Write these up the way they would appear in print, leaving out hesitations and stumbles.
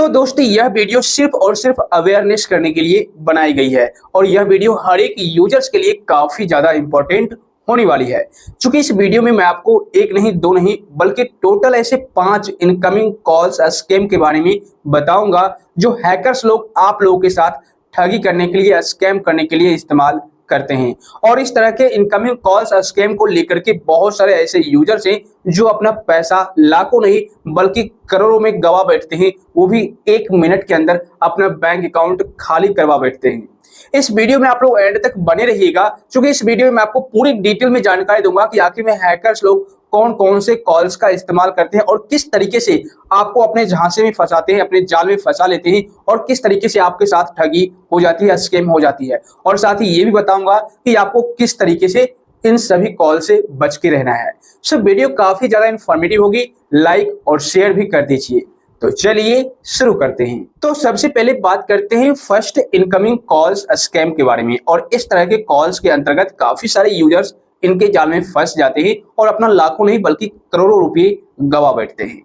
तो दोस्तों यह वीडियो सिर्फ और सिर्फ अवेयरनेस करने के लिए बनाई गई है और यह वीडियो हर एक यूजर्स के लिए काफी ज्यादा इंपॉर्टेंट होने वाली है। क्योंकि इस वीडियो में मैं आपको एक नहीं दो नहीं बल्कि टोटल ऐसे 5 इनकमिंग कॉल्स स्कैम के बारे में बताऊंगा जो हैकर्स लोग आप लोगों के साथ ठगी करने के लिए, स्कैम करने के लिए इस्तेमाल करते हैं। और इस तरह के इनकमिंग कॉल्स स्कैम को लेकर के बहुत सारे ऐसे यूजर्स हैं जो अपना पैसा लाखों नहीं बल्कि करोड़ों में गवा बैठते हैं, वो भी 1 मिनट के अंदर अपना बैंक अकाउंट खाली करवा बैठते हैं। इस वीडियो में आप लोग एंड तक बने रहिएगा क्योंकि इस वीडियो में मैं आपको पूरी डिटेल में जानकारी दूंगा कि आखिर में हैकर्स लोग कौन कौन से कॉल्स का इस्तेमाल करते हैं और किस तरीके से आपको अपने झांसे में फंसाते हैं, अपने जाल में फंसा लेते हैं और किस तरीके से आपके साथ ठगी हो जाती है, स्कैम हो जाती है। और साथ ही ये भी बताऊंगा कि आपको किस तरीके से इन सभी कॉल से बच के रहना है। सो वीडियो काफी ज्यादा इंफॉर्मेटिव होगी, लाइक और शेयर भी कर दीजिए। तो चलिए शुरू करते हैं। तो सबसे पहले बात करते हैं फर्स्ट इनकमिंग कॉल्स स्कैम के बारे में। और इस तरह के कॉल्स के अंतर्गत काफी सारे यूजर्स इनके जाल में फंस जाते हैं और अपना लाखों नहीं बल्कि करोड़ों रुपए गवा बैठते हैं।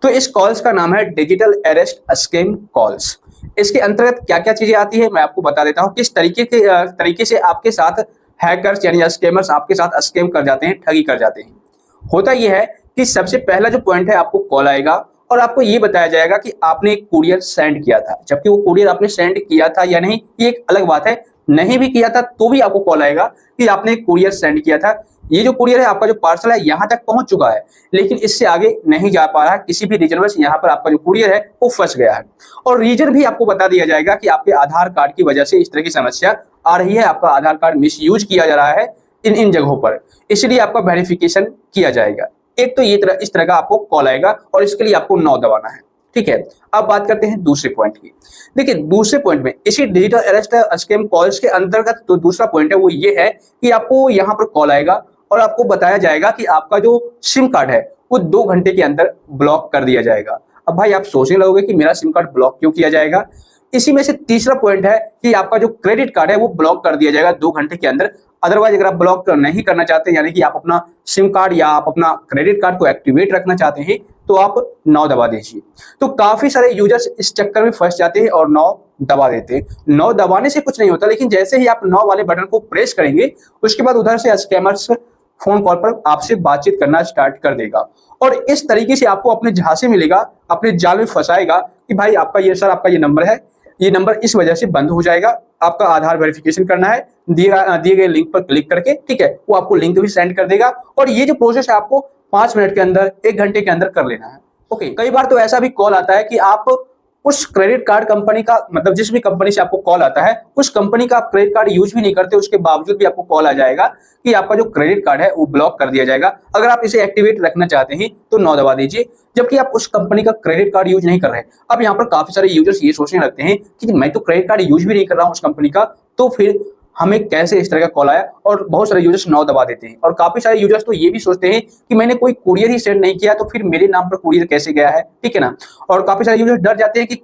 तो इस कॉल्स का नाम है डिजिटल अरेस्ट स्कैम कॉल्स। इसके अंतर्गत क्या क्या चीजें आती है मैं आपको बता देता हूँ। किस तरीके से आपके साथ हैकर्स यानी स्कैमर्स आपके साथ स्कैम कर जाते हैं, ठगी कर जाते हैं। होता यह है कि सबसे पहला जो पॉइंट है, आपको कॉल आएगा और आपको ये बताया जाएगा कि आपने एक कुरियर सेंड किया था। जबकि वो कुरियर आपने सेंड किया था या नहीं ये एक अलग बात है, नहीं भी किया था तो भी आपको कॉल आएगा कि आपने एक कुरियर सेंड किया था। ये जो कुरियर है, आपका जो पार्सल है यहाँ तक पहुंच चुका है लेकिन इससे आगे नहीं जा पा रहा है, किसी भी रीजन में यहाँ पर आपका जो कुरियर है वो फंस गया है। और रीजन भी आपको बता दिया जाएगा कि आपके आधार कार्ड की वजह से इस तरह की समस्या आ रही है, आपका आधार कार्ड मिसयूज किया जा रहा है इन जगहों पर, इसलिए आपका वेरिफिकेशन किया जाएगा। एक तो इस तरह का आपको कॉल आएगा और इसके लिए आपको 9 दबाना है। ठीक है, अब बात करते हैं दूसरे पॉइंट की। देखिए दूसरे पॉइंट में इसी डिजिटल अरेस्ट स्कैम कॉल्स के अंतर्गत तो दूसरा पॉइंट है वो ये है कि आपको यहाँ पर कॉल आएगा और आपको बताया जाएगा कि आपका जो सिम कार्ड है वो 2 घंटे के अंदर ब्लॉक कर दिया जाएगा। अब भाई आप सोचने लगोगे कि मेरा सिम कार्ड ब्लॉक क्यों किया जाएगा। इसी में से तीसरा पॉइंट है कि आपका जो क्रेडिट कार्ड है वो ब्लॉक कर दिया जाएगा 2 घंटे के अंदर। अदरवाइज अगर आप ब्लॉक नहीं करना चाहते यानी कि आप अपना सिम कार्ड या आप अपना क्रेडिट कार्ड को एक्टिवेट रखना चाहते हैं तो आप 9 दबा दीजिए। तो काफी सारे यूजर्स इस चक्कर में फंस जाते हैं और 9 दबा देते हैं। 9 दबाने से कुछ नहीं होता, लेकिन जैसे ही आप 9 वाले बटन को प्रेस करेंगे उसके बाद उधर से स्कैमर्स फोन कॉल पर आपसे बातचीत करना स्टार्ट कर देगा और इस तरीके से आपको अपने झांसे में लेगा, अपने जाल में फंसाएगा कि भाई आपका ये नंबर है, ये नंबर इस वजह से बंद हो जाएगा, आपका आधार वेरिफिकेशन करना है, दिए गए लिंक पर क्लिक करके, ठीक है, वो आपको लिंक भी सेंड कर देगा और ये जो प्रोसेस है आपको 5 मिनट के अंदर, 1 घंटे के अंदर कर लेना है। ओके, कई बार तो ऐसा भी कॉल आता है कि आप उस क्रेडिट कार्ड कंपनी का, मतलब जिस भी कंपनी से आपको कॉल आता है उस कंपनी का आप क्रेडिट कार्ड यूज भी नहीं करते, उसके बावजूद भी आपको कॉल आ जाएगा कि आपका जो क्रेडिट कार्ड है वो ब्लॉक कर दिया जाएगा। अगर आप इसे एक्टिवेट रखना चाहते हैं तो 9 दबा दीजिए, जबकि आप उस कंपनी का क्रेडिट कार्ड यूज नहीं कर रहे हैं। अब यहाँ पर काफी सारे यूजर्स ये सोचने लगते हैं कि मैं तो क्रेडिट कार्ड यूज भी नहीं कर रहा हूँ उस कंपनी का, तो फिर हमें कैसे इस तरह का कॉल आया। और बहुत सारे यूजर्स 9 दबा देते हैं और काफी सारे यूजर्स तो ये भी सोचते हैं कि मैंने कोई कुरियर ही सेंड नहीं किया तो फिर मेरे नाम पर कुरियर कैसे गया है, ठीक है ना। और काफी सारे यूजर्स डर जाते हैं कि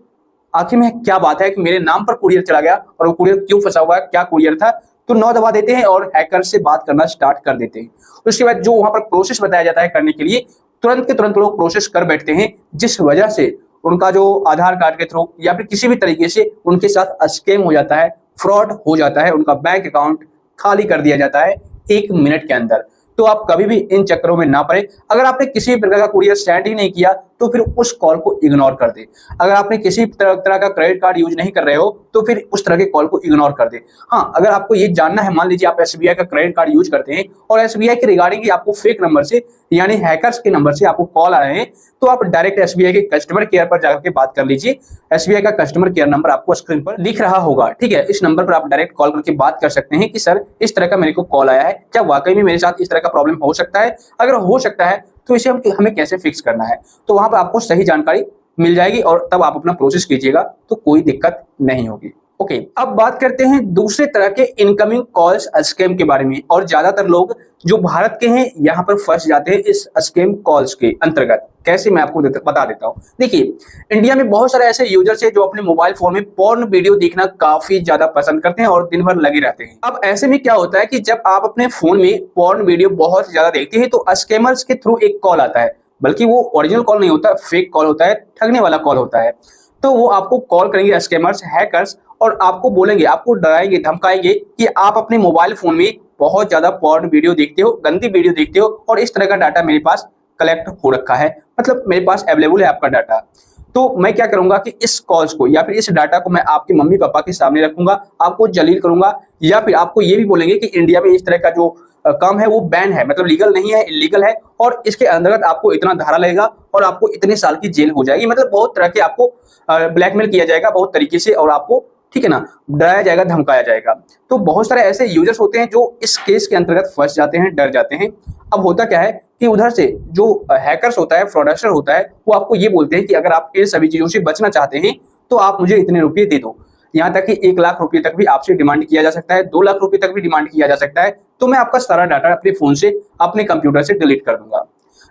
आखिर में क्या बात है कि मेरे नाम पर कुरियर चला गया और वो कुरियर क्यों फंसा हुआ है, क्या कुरियर था। तो 9 दबा देते हैं और हैकर से बात करना स्टार्ट कर देते हैं। उसके बाद जो वहां पर प्रोसेस बताया जाता है करने के लिए, तुरंत के तुरंत लोग प्रोसेस कर बैठते हैं, जिस वजह से उनका जो आधार कार्ड के थ्रू या फिर किसी भी तरीके से उनके साथ स्कैम हो जाता है, फ्रॉड हो जाता है, उनका बैंक अकाउंट खाली कर दिया जाता है 1 मिनट के अंदर। तो आप कभी भी इन चक्करों में ना पड़े। अगर आपने किसी भी प्रकार का कुरियर सेंड ही नहीं किया तो फिर उस कॉल को इग्नोर कर दे। अगर आपने किसी तरह का क्रेडिट कार्ड यूज नहीं कर रहे हो तो फिर उस तरह के कॉल को इग्नोर कर दे। हाँ, अगर आपको ये जानना है, मान लीजिए आप एसबीआई का क्रेडिट कार्ड यूज करते हैं और एसबीआई के रिगार्डिंग आपको फेक नंबर से यानी हैकर्स के नंबर से आपको कॉल आ रहे हैं, तो आप डायरेक्ट एसबीआई के कस्टमर केयर पर जाकर के बात कर लीजिए। एसबीआई का कस्टमर केयर नंबर आपको स्क्रीन पर दिख रहा होगा, ठीक है। इस नंबर पर आप डायरेक्ट कॉल करके बात कर सकते हैं कि सर इस तरह का मेरे को कॉल आया है, क्या वाकई में मेरे साथ इस तरह का प्रॉब्लम हो सकता है, अगर हो सकता है तो इसे हमें कैसे फिक्स करना है। तो वहां पर आपको सही जानकारी मिल जाएगी और तब आप अपना प्रोसेस कीजिएगा तो कोई दिक्कत नहीं होगी। ओके, अब बात करते हैं दूसरे तरह के इनकमिंग कॉल्स स्कैम के बारे में। और ज्यादातर लोग जो भारत के हैं यहाँ पर फंस जाते हैं इस स्कैम कॉल्स के अंतर्गत। कैसे, मैं आपको बता देता हूँ। देखिए, इंडिया में बहुत सारे ऐसे यूजर्स हैं जो अपने मोबाइल फोन में पोर्न वीडियो देखना काफी ज्यादा पसंद करते हैं और दिन भर लगे रहते हैं। अब ऐसे में क्या होता है कि जब आप अपने फोन में पोर्न वीडियो बहुत ज्यादा देखते हैं तो स्कैमर्स के थ्रू एक कॉल आता है, बल्कि वो ओरिजिनल कॉल नहीं होता, फेक कॉल होता है, ठगने वाला कॉल होता है। तो वो आपको कॉल करेंगे स्कैमर्स, हैकर्स, और आपको बोलेंगे, आपको डराएंगे, धमकाएंगे कि आप अपने मोबाइल फोन में बहुत ज्यादा पॉर्न वीडियो देखते हो, गंदी वीडियो देखते हो और इस तरह का डाटा मेरे पास कलेक्ट हो रखा है, मतलब मेरे पास अवेलेबल है आपका डाटा। तो मैं क्या करूंगा कि इस कॉल्स को या फिर इस डाटा को मैं आपके मम्मी पापा के सामने रखूंगा, आपको जलील करूंगा, या फिर आपको ये भी बोलेंगे कि इंडिया में इस तरह का जो काम है वो बैन है, मतलब लीगल नहीं है, इलीगल है, और इसके अंतर्गत आपको इतना धारा लगेगा और आपको इतने साल की जेल हो जाएगी। मतलब बहुत तरह के आपको ब्लैकमेल किया जाएगा बहुत तरीके से, और आपको, ठीक है ना, डराया जाएगा, धमकाया जाएगा। तो बहुत सारे ऐसे यूजर्स होते हैं जो इस केस के अंतर्गत फंस जाते हैं, डर जाते हैं। अब होता क्या है कि उधर से जो हैकर्स होता है, फ्रॉडस्टर होता है, वो आपको ये बोलते हैं कि अगर आप इन सभी चीजों से बचना चाहते हैं तो आप मुझे इतने रुपये दे दो। यहाँ तक कि 1 लाख रुपए तक भी आपसे डिमांड किया जा सकता है, 2 लाख रुपए तक भी डिमांड किया जा सकता है। तो मैं आपका सारा डाटा अपने फोन से, अपने कंप्यूटर से डिलीट कर दूंगा।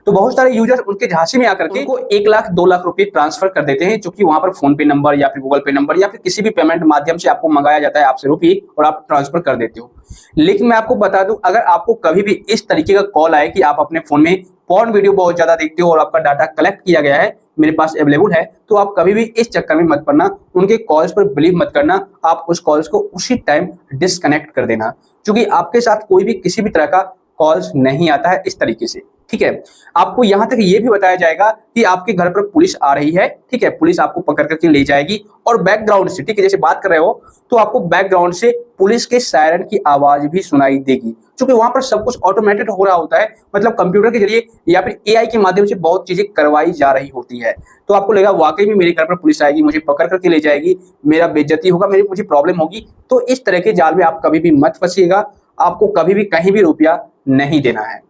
तो बहुत सारे यूजर उनके झांसे में आकर के उनको 1 लाख 2 लाख रुपए ट्रांसफर कर देते हैं, जो कि वहां पर फोन पे नंबर या फिर गूगल पे नंबर या फिर किसी भी पेमेंट माध्यम से आपको मंगाया जाता है आपसे रुपये और आप ट्रांसफर कर देते हो। लेकिन मैं आपको बता दूं, अगर आपको कभी भी इस तरीके का कॉल आए कि आप अपने फोन में पॉर्न वीडियो बहुत ज्यादा देखते हो और आपका डाटा कलेक्ट किया गया है, मेरे पास अवेलेबल है, तो आप कभी भी इस चक्कर में मत पड़ना, उनके कॉल्स पर बिलीव मत करना। आप उस कॉल्स को उसी टाइम डिस्कनेक्ट कर देना, क्योंकि आपके साथ कोई भी किसी भी तरह का कॉल्स नहीं आता है इस तरीके से। ठीक है, आपको यहां तक ये भी बताया जाएगा कि आपके घर पर पुलिस आ रही है, ठीक है, पुलिस आपको पकड़ करके ले जाएगी और बैकग्राउंड से, ठीक है, जैसे बात कर रहे हो तो आपको बैकग्राउंड से पुलिस के सायरन की आवाज भी सुनाई देगी, क्योंकि वहां पर सब कुछ ऑटोमेटेड हो रहा होता है, मतलब कंप्यूटर के जरिए या फिर एआई के माध्यम से बहुत चीजें करवाई जा रही होती है। तो आपको लगेगा वाकई में मेरे घर पर पुलिस आएगी, मुझे पकड़ करके ले जाएगी, मेरा बेइज्जती होगा, मुझे प्रॉब्लम होगी। तो इस तरह के जाल में आप कभी भी मत फंसिएगा, आपको कभी भी कहीं भी रुपया नहीं देना है।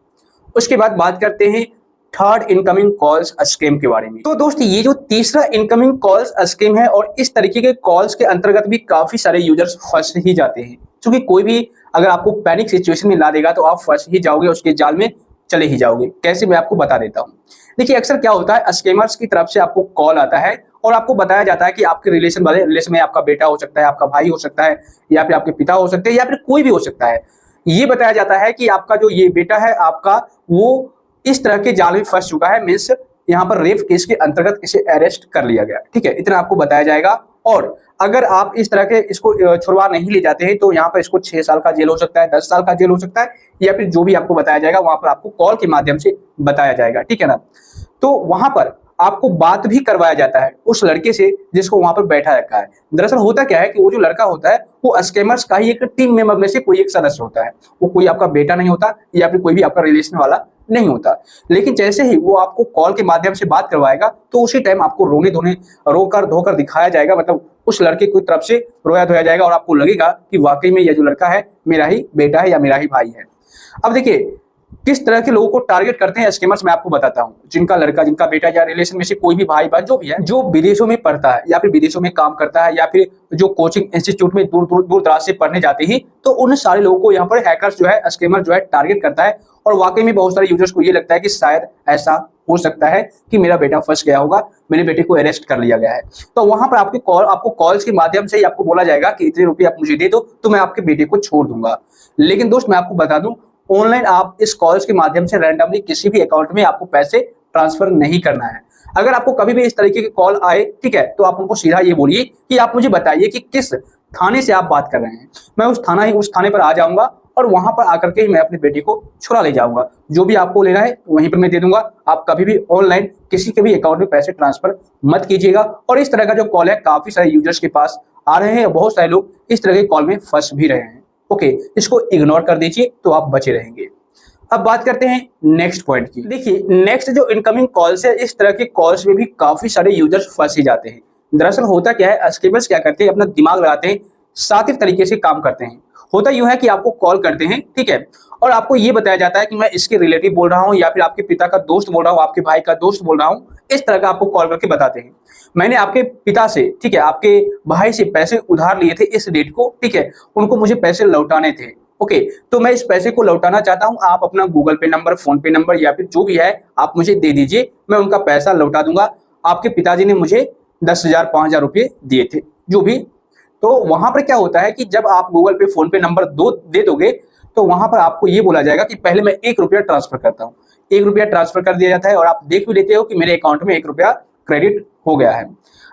उसके बाद बात करते हैं थर्ड इनकमिंग कॉल्स स्कैम के बारे में। तो दोस्त, ये जो तीसरा इनकमिंग कॉल्स स्कैम है, और इस तरीके के कॉल्स के अंतर्गत भी काफी सारे यूजर्स फंस ही जाते हैं, क्योंकि कोई भी अगर आपको पैनिक सिचुएशन में ला देगा तो आप फंस ही जाओगे, उसके जाल में चले ही जाओगे। कैसे, मैं आपको बता देता हूँ। देखिए, अक्सर क्या होता है, स्कैमर्स की तरफ से आपको कॉल आता है और आपको बताया जाता है कि आपके रिलेशन वाले, रिलेशन में आपका बेटा हो सकता है, आपका भाई हो सकता है, या फिर आपके पिता हो सकते हैं, या फिर कोई भी हो सकता है। ये बताया जाता है कि आपका जो ये बेटा है आपका, वो इस तरह के जाल में फंस चुका है, मीन्स यहाँ पर रेप केस के अंतर्गत इसे अरेस्ट कर लिया गया। ठीक है, इतना आपको बताया जाएगा। और अगर आप इस तरह के इसको छुड़वा नहीं ले जाते हैं तो यहाँ पर इसको 6 साल का जेल हो सकता है, 10 साल का जेल हो सकता है, या फिर जो भी आपको बताया जाएगा वहां पर आपको कॉल के माध्यम से बताया जाएगा। ठीक है ना, तो वहां पर आपको बात भी करवाया जाता है उस लड़के से जिसको वहां पर बैठा रखा है। दरअसल होता क्या है कि वो जो लड़का होता है वो स्कैमर्स का ही एक टीम मेंबर में से कोई एक सदस्य होता है, वो कोई आपका बेटा नहीं होता या फिर कोई भी आपका रिलेशन वाला नहीं होता। लेकिन जैसे ही वो आपको कॉल के माध्यम से बात करवाएगा तो उसी टाइम आपको रोने धोने, रोकर धोकर दिखाया जाएगा, मतलब उस लड़के की तरफ से रोया धोया जाएगा और आपको लगेगा कि वाकई में यह जो लड़का है मेरा ही बेटा है या मेरा ही भाई है। अब देखिए, किस तरह के लोगों को टारगेट करते हैं स्कैमर्स, मैं आपको बताता हूं। जिनका लड़का, जिनका बेटा या रिलेशन में से कोई भी भाई बहन जो भी है, जो विदेशों में पढ़ता है या फिर विदेशों में काम करता है, या फिर जो कोचिंग इंस्टीट्यूट में दूर दराज से पढ़ने जाते हैं, तो उन सारे लोगों को यहाँ पर हैकर्स जो है, स्कैमर जो है, टारगेट करता है। और वाकई में बहुत सारे यूजर्स को ये लगता है कि शायद ऐसा हो सकता है कि मेरा बेटा फंस गया होगा, मेरे बेटे को अरेस्ट कर लिया गया है। तो वहां पर आपको कॉल्स के माध्यम से ही आपको बोला जाएगा कि इतने रुपये आप मुझे दे दो तो मैं आपके बेटे को छोड़ दूंगा। लेकिन दोस्त, मैं आपको बता दूं, ऑनलाइन आप इस कॉल्स के माध्यम से रैंडमली किसी भी अकाउंट में आपको पैसे ट्रांसफर नहीं करना है। अगर आपको कभी भी इस तरीके के कॉल आए, ठीक है, तो आप उनको सीधा ये बोलिए कि आप मुझे बताइए कि किस थाने से आप बात कर रहे हैं, मैं उस थाने पर आ जाऊंगा और वहां पर आकर के ही मैं अपने बेटे को छुड़ा ले जाऊंगा। जो भी आपको लेना है वहीं पर मैं दे दूंगा। आप कभी भी ऑनलाइन किसी के भी अकाउंट में पैसे ट्रांसफर मत कीजिएगा। और इस तरह का जो कॉल है काफी सारे यूजर्स के पास आ रहे हैं, बहुत सारे लोग इस तरह के कॉल में फंस भी रहे हैं। ओके, इसको इग्नोर कर दीजिए तो आप बचे रहेंगे। अब बात करते हैं नेक्स्ट पॉइंट की। देखिए, नेक्स्ट जो इनकमिंग कॉल्स है, इस तरह के कॉल्स में भी काफी सारे यूजर्स फंस ही जाते हैं। दरअसल होता क्या है, स्कैमर्स क्या करते हैं, अपना दिमाग लगाते हैं, शातिर तरीके से काम करते हैं। होता यूं है कि आपको कॉल करते हैं, ठीक है, और आपको ये बताया जाता है कि मैं इसके रिलेटिव बोल रहा हूं या फिर आपके पिता का दोस्त बोल रहा हूं, आपके भाई का दोस्त बोल रहा हूं। इस तरह का आपको कॉल करके बताते हैं, मैंने आपके पिता से, ठीक है, आपके भाई से पैसे उधार लिए थे इस डेट को, ठीक है, उनको मुझे पैसे लौटाने थे। ओके, तो मैं इस पैसे को लौटाना चाहता हूं, आप अपना गूगल पे नंबर, फोन पे नंबर या फिर जो भी है आप मुझे दे दीजिए, मैं उनका पैसा लौटा दूंगा। आपके पिताजी ने मुझे 10,000 5,000 रुपये दिए थे, जो भी। तो वहां पर क्या होता है कि जब आप गूगल पे, फोन पे नंबर दे दोगे तो वहां पर आपको ये बोला जाएगा कि पहले मैं 1 रुपया ट्रांसफर करता हूँ। 1 रुपया ट्रांसफर कर दिया जाता है और आप देख भी लेते हो कि मेरे अकाउंट में 1 रुपया क्रेडिट हो गया है।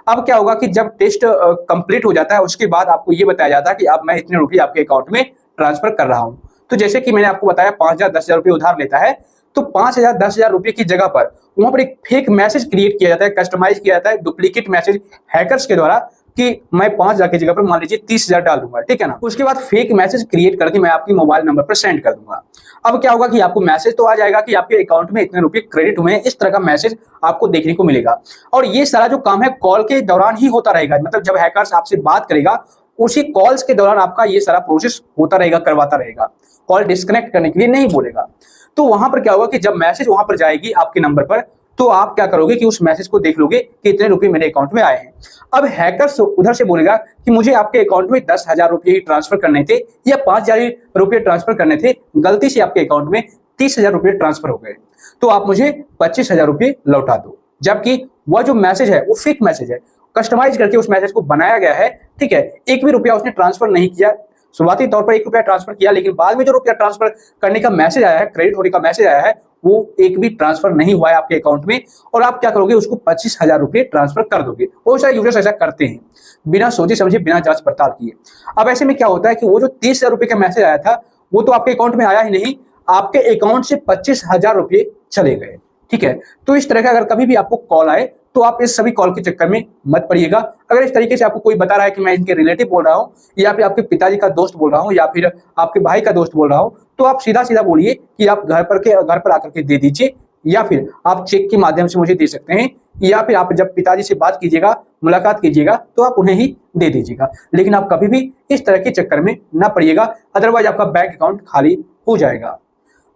अब क्या होगा कि जब टेस्ट कंप्लीट हो जाता है उसके बाद आपको ये बताया जाता है कि अब मैं इतने रुपये आपके अकाउंट में ट्रांसफर कर रहा हूँ। तो जैसे कि मैंने आपको बताया 5,000 10,000 रुपये उधार लेता है, तो 5,000 10,000 रुपये की जगह पर वहां पर एक फेक मैसेज क्रिएट किया जाता है, कस्टमाइज किया जाता है, डुप्लीकेट मैसेज हैकर्स के द्वारा कि मैं 5,000 की जगह पर मान लीजिए 30,000 डाल दूंगा, ठीक है ना। उसके बाद फेक मैसेज क्रिएट करके मैं आपके मोबाइल नंबर पर सेंड कर दूंगा। अब क्या होगा कि आपको मैसेज तो आ जाएगा कि आपके अकाउंट में इतने रुपए क्रेडिट हुए हैं, इस तरह का मैसेज आपको देखने को मिलेगा। और ये सारा जो काम है कॉल के दौरान ही होता रहेगा, मतलब जब हैकर्स आपसे बात करेगा उसी कॉल्स के दौरान आपका ये सारा प्रोसेस होता रहेगा, करवाता रहेगा, कॉल डिस्कनेक्ट करने के लिए नहीं बोलेगा। तो वहां पर क्या होगा कि जब मैसेज वहां पर जाएगी आपके नंबर पर, तो आप क्या करोगे कि उस मैसेज को देख लोगे कि इतने रुपए मेरे अकाउंट में आए हैं। अब हैकर्स उधर से बोलेगा कि मुझे आपके अकाउंट में 10,000 रुपये ही ट्रांसफर करने थे या 5,000 रुपये ट्रांसफर करने थे, गलती से आपके अकाउंट में 30,000 रुपये ट्रांसफर हो गए, तो आप मुझे 25,000 रुपये लौटा दो। जबकि वह जो मैसेज है वो फेक मैसेज है, कस्टमाइज करके उस मैसेज को बनाया गया है, ठीक है। एक भी रुपया उसने ट्रांसफर नहीं किया, शुरुआती तौर पर 1 रुपया ट्रांसफर किया, लेकिन बाद में जो रुपया ट्रांसफर करने का मैसेज आया है, क्रेडिट होने का मैसेज आया है, वो एक भी ट्रांसफर नहीं हुआ है आपके अकाउंट में। और आप क्या करोगे, उसको 25,000 रुपये ट्रांसफर कर दोगे। बहुत सारे यूजर्स ऐसा करते हैं बिना सोचे समझे, बिना जांच पड़ताल किए। अब ऐसे में क्या होता है कि वो जो 30,000 रुपये का मैसेज आया था वो तो आपके अकाउंट में आया ही नहीं, आपके अकाउंट से 25,000 रुपये चले गए, ठीक है। तो इस तरह का अगर कभी भी आपको कॉल आए तो आप इस सभी कॉल के चक्कर में मत पड़िएगा। अगर इस तरीके से आपको कोई बता रहा है कि मैं इनके रिलेटिव बोल रहा हूँ या फिर आपके पिताजी का दोस्त बोल रहा हूँ या फिर आपके भाई का दोस्त बोल रहा हूँ, तो आप सीधा सीधा बोलिए कि आप घर पर आकर के दे दीजिए, या फिर आप चेक के माध्यम से मुझे दे सकते हैं, या फिर आप जब पिताजी से बात कीजिएगा, मुलाकात कीजिएगा, तो आप उन्हें ही दे दीजिएगा। लेकिन आप कभी भी इस तरह के चक्कर में ना पड़िएगा, अदरवाइज आपका बैंक अकाउंट खाली हो जाएगा।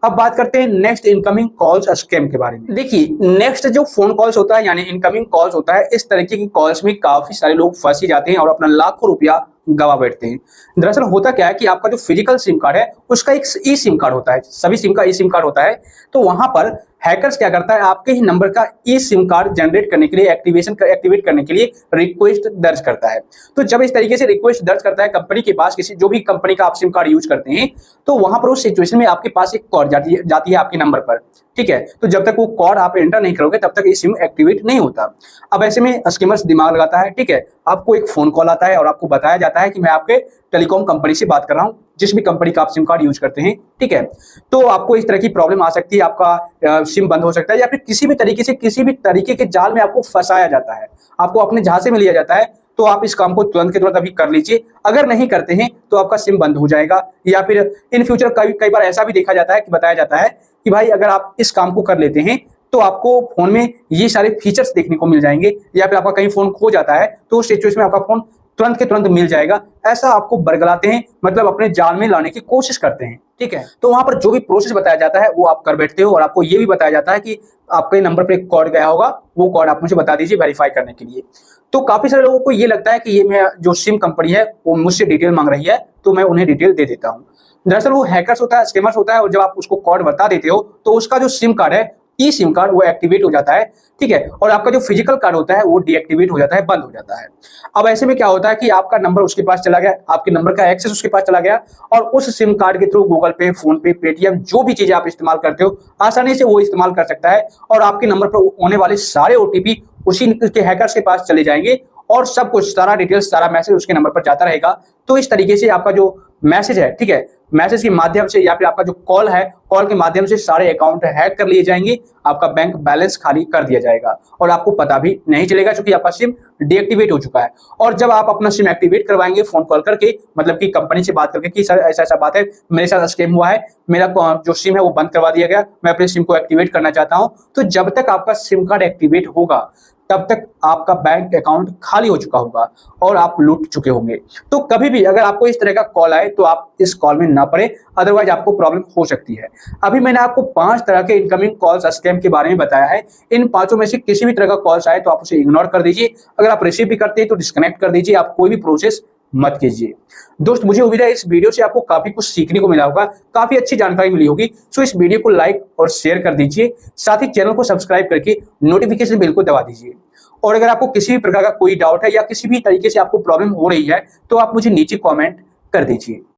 अब बात करते हैं नेक्स्ट इनकमिंग कॉल्स स्कैम के बारे में। देखिए, नेक्स्ट जो फोन कॉल्स होता है यानी इनकमिंग कॉल्स होता है, इस तरीके की कॉल्स में काफी सारे लोग फंसी जाते हैं और अपना लाखों रुपया गवा बैठते हैं। दरअसल होता क्या है कि आपका जो फिजिकल सिम कार्ड है उसका एक ई सिम कार्ड होता है, सभी सिम का ई सिम कार्ड होता है। तो वहां पर हैकर्स क्या करता है, आपके ही नंबर का ई सिम कार्ड जनरेट करने के लिए, एक्टिवेट करने के लिए रिक्वेस्ट दर्ज करता है। तो जब इस तरीके से रिक्वेस्ट दर्ज करता है कंपनी के पास, किसी जो भी कंपनी का आप सिम कार्ड यूज करते हैं, तो वहां पर उस सिचुएशन में आपके पास एक कॉल जाती है आपके नंबर पर, ठीक है। तो जब तक वो कोड आप एंटर नहीं करोगे तब तक ये सिम एक्टिवेट नहीं होता। अब ऐसे में स्कैमर्स दिमाग लगाता है, ठीक है। आपको एक फोन कॉल आता है और आपको बताया जाता है कि मैं आपके टेलीकॉम कंपनी से बात कर रहा हूं, जिस भी कंपनी का आप सिम कार्ड यूज करते हैं, ठीक है। तो आपको इस तरह की प्रॉब्लम आ सकती है, आपका सिम बंद हो सकता है, या फिर किसी भी तरीके के जाल में आपको फंसाया जाता है, आपको अपने झांसे में लिया जाता है। तो आप इस काम को तुरंत के तुरंत अभी कर लीजिए। अगर नहीं करते हैं तो आपका सिम बंद हो जाएगा, या फिर इन फ्यूचर कई बार ऐसा भी देखा जाता है कि बताया जाता है कि भाई अगर आप इस काम को कर लेते हैं तो आपको फोन में ये सारे फीचर्स देखने को मिल जाएंगे, या फिर आपका कहीं फोन खो जाता है तो उस सिचुएशन में आपका फोन तुरंत के तुरंत मिल जाएगा। ऐसा आपको बरगलाते हैं, मतलब अपने जाल में लाने की कोशिश करते हैं, ठीक है। तो वहां पर जो भी प्रोसेस बताया जाता है वो आप कर बैठते हो, और आपको ये भी बताया जाता है कि आपके नंबर पर एक कोड गया होगा, वो कोड आप मुझे बता दीजिए वेरीफाई करने के लिए। तो काफी सारे लोगों को ये लगता है कि ये मैं जो सिम कंपनी है वो मुझसे डिटेल मांग रही है, तो मैं उन्हें डिटेल दे देता हूँ। दरअसल वो हैकर्स होता है, स्कैमर्स होता है, और जब आप उसको कोड बता देते हो तो उसका जो सिम कार्ड है, ई सिम कार्ड, वो एक्टिवेट हो जाता है, ठीक है। और आपका जो फिजिकल कार्ड होता है वो डीएक्टिवेट हो जाता है, बंद हो जाता है। अब ऐसे में क्या होता है कि आपका नंबर उसके पास चला गया, आपके नंबर का एक्सेस उसके पास चला गया, और उस सिम कार्ड के थ्रू गूगल पे, फोन पे, पेटीएम, जो भी चीजें आप इस्तेमाल करते हो आसानी से वो इस्तेमाल कर सकता है, और आपके नंबर पर होने वाले सारे ओटीपी उसी के हैकर्स के पास चले जाएंगे, और सब कुछ, सारा डिटेल्स, सारा मैसेज उसके नंबर पर जाता रहेगा। तो इस तरीके से आपका जो मैसेज है, ठीक है, मैसेज के माध्यम से या फिर आपका जो कॉल है, कॉल के माध्यम से सारे अकाउंट हैक कर लिए जाएंगे, आपका बैंक बैलेंस खाली कर दिया जाएगा, और आपको पता भी नहीं चलेगा क्योंकि आपका सिम डीएक्टिवेट हो चुका है। और जब आप अपना सिम एक्टिवेट करवाएंगे फोन कॉल करके, मतलब कि कंपनी से बात करके कि सर ऐसा ऐसा बात है, मेरे साथ स्कैम हुआ है, मेरा जो सिम है वो बंद करवा दिया गया, मैं अपने सिम को एक्टिवेट करना चाहता हूं, तो जब तक आपका सिम कार्ड एक्टिवेट होगा तब तक आपका बैंक अकाउंट खाली हो चुका होगा और आप लूट चुके होंगे। तो कभी भी अगर आपको इस तरह का कॉल आए तो आप इस कॉल में ना पड़े, अदरवाइज आपको प्रॉब्लम हो सकती है। अभी मैंने आपको 5 तरह के इनकमिंग कॉल्स स्कैम के बारे में बताया है। इन 5 में से किसी भी तरह का कॉल्स आए तो आप उसे इग्नोर कर दीजिए। अगर आप रिसीव भी करते हैं तो डिस्कनेक्ट कर दीजिए, आप कोई भी प्रोसेस मत कीजिए। दोस्त, मुझे उम्मीद है इस वीडियो से आपको काफी कुछ सीखने को मिला होगा, काफी अच्छी जानकारी मिली होगी। सो इस वीडियो को लाइक और शेयर कर दीजिए, साथ ही चैनल को सब्सक्राइब करके नोटिफिकेशन बेल को दबा दीजिए। और अगर आपको किसी भी प्रकार का कोई डाउट है या किसी भी तरीके से आपको प्रॉब्लम हो रही है तो आप मुझे नीचे कमेंट कर दीजिए।